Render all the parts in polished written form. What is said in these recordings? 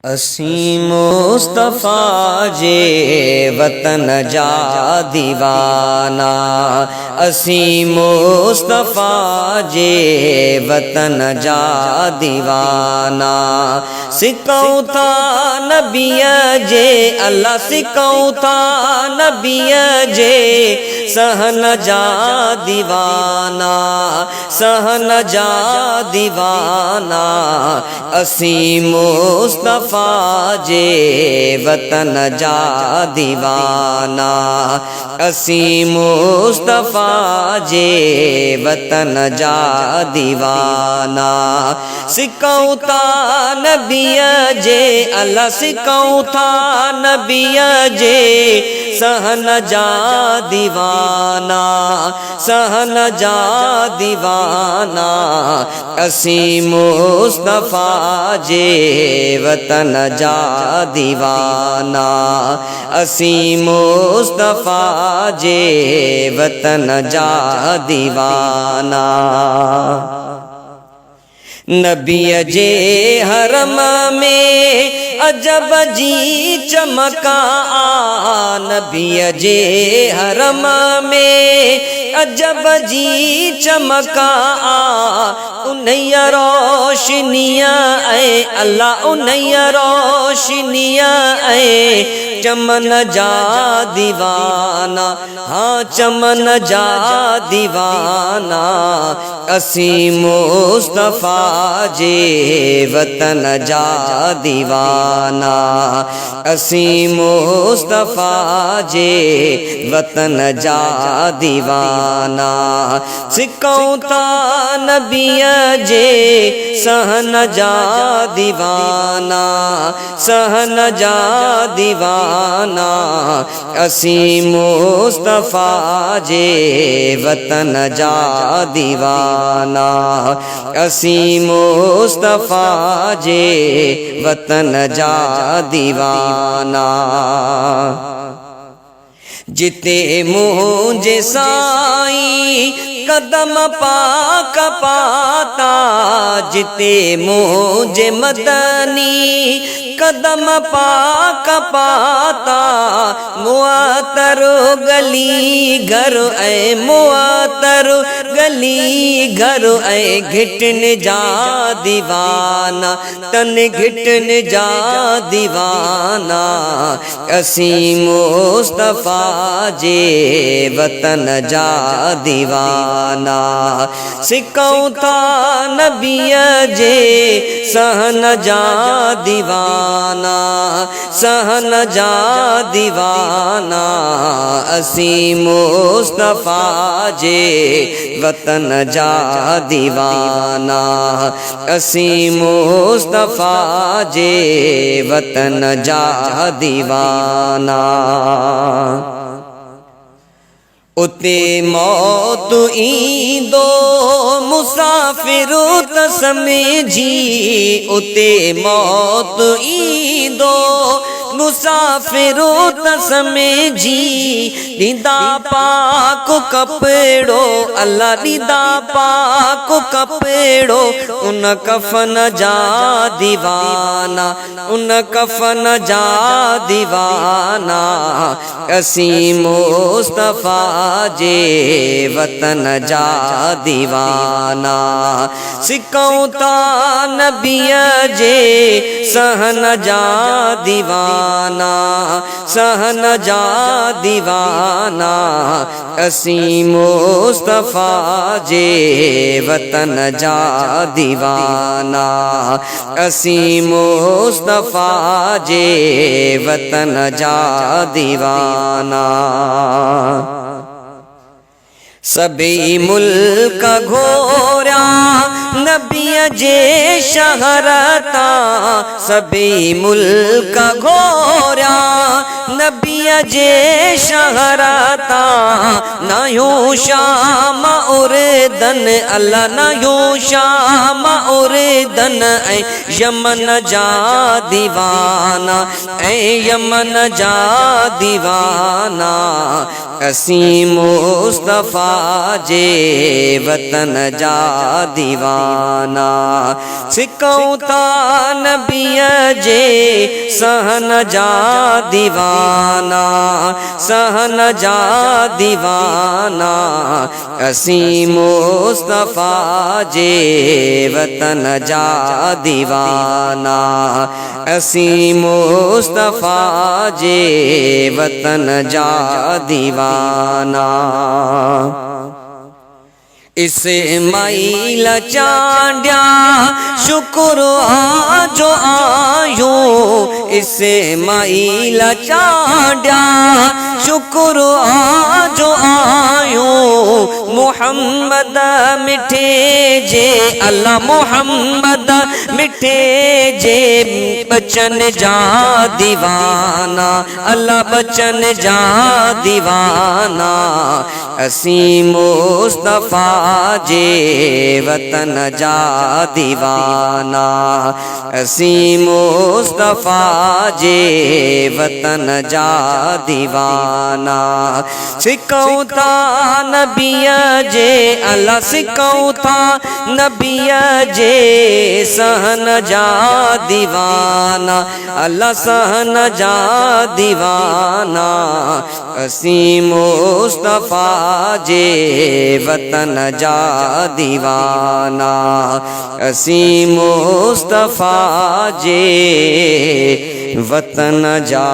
असीं मुस्तफ़ा जे वतन जा दीवाना, असीं मुस्तफ़ा जे वतन जा दीवाना। सिकऊं था नबीअ जे अल्लाह, सिकऊं था नबीअ जे सहन जा दीवाना, सहन जा दीवाना। असीं मुस्तफ़ा जे वतन जा दीवाना, असीं मुस्तफ़ा जे वतन जा दीवाना। सिकऊं था नबीअ जे अल्लाह, सिकऊं था नबीअ जे सहन जा दीवाना, सहन जा दीवाना। असीं मुस्तफ़ा जे वतन जा दीवाना, असीं मुस्तफ़ा जे वतन जा दीवाना। नबीअ जे हरम में अजब जी चमका आ, नबीअ जे हरम में अजब जी चमका आ। उन्हीअ रोशनीअ ऐं अल्लाह, उन्हीअ रोशनीअ ऐं चमन जा दीवाना, हाँ चमन जा दीवाना। असीं मुस्तफ़ा जे वतन जा दीवाना, असीं मुस्तफ़ा जे वतन जा दीवाना। सिकऊं था नबीअ जे सहन जा दीवाना, सहन जा दीवाना। असीं मुस्तफ़ा जे वतन जा दीवाना, असीं मुस्तफ़ा जे वतन जा दीवाना। जिते मुझे साईं कदम पाक पाता, जिते मुझे मदनी कदम पाक पाता। मुआतर गली घर ऐं मुआतर गली घर ऐं घिटन जा दीवाना, तन घिटन जा दीवाना। असीं मुस्तफ़ा जे वतन जा दीवाना। सिकऊं था नबीअ जे सहन जा दीवाना, सहन जा दीवाना। असीं मुस्तफ़ा जे वतन जा दीवाना, असीं मुस्तफ़ा जे वतन जा दीवाना। उते मौत ईंदो मुसाफ़िर त समझी, उते मौत ईंदो मुसाफ़िर त समझी। ॾींदा पाक कपिड़ो अल्लाह, ॾींदा पाक कपिड़ो उन कफ़न जा दीवाना, उन कफ़न जा दीवाना। असीं मुस्तफ़ा जे वतन जा दीवाना। सिकऊं था नबीअ जे सहन जा दीवाना, सहन जा दीवाना। असीं मुस्तफ़ा जे वतन जा दीवाना, असीं मुस्तफ़ा जे वतन जा दीवाना। सभी मुल्क घोरा नबीअ जे शहर तां, सभी मुल्क घोरा नबीअ जे शहर तां। नायूं शाम उर्दन अल्लाह, नायूं शाम उर्दन ऐं यमन जा दीवाना, ऐं यमन जा दीवाना। असीं मुस्तफ़ा जे वतन जा दीवाना। सिकऊं था नबीअ जे सहन जा दीवाना सहन जा दीवाना असीं मुस्तफा जे वतन जा दीवाना असीं मुस्तफा जे वतन जा दीवाना इस्माइल चांड्या शुक्र आजो आयो इस्माइल चांड्या शुक्र आजो आयो मुहम्मद मिठे जे अल्लाह मुहम्मद मिठे जे बचन जा दीवाना अल्लाह बचन जा दीवाना असीं मुस्तफा जे वतन जा दीवाना असीं मुस्तफा जे वतन जा दीवाना सिकऊं था नबीअ जे अल्लाह सिकऊं था नबीअ जे सहन जा दीवाना अल्लाह सहन जा दीवाना असीं मुस्तफा जे वतन जा दीवाना असीं मुस्तफा जे वतन जा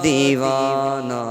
दीवाना।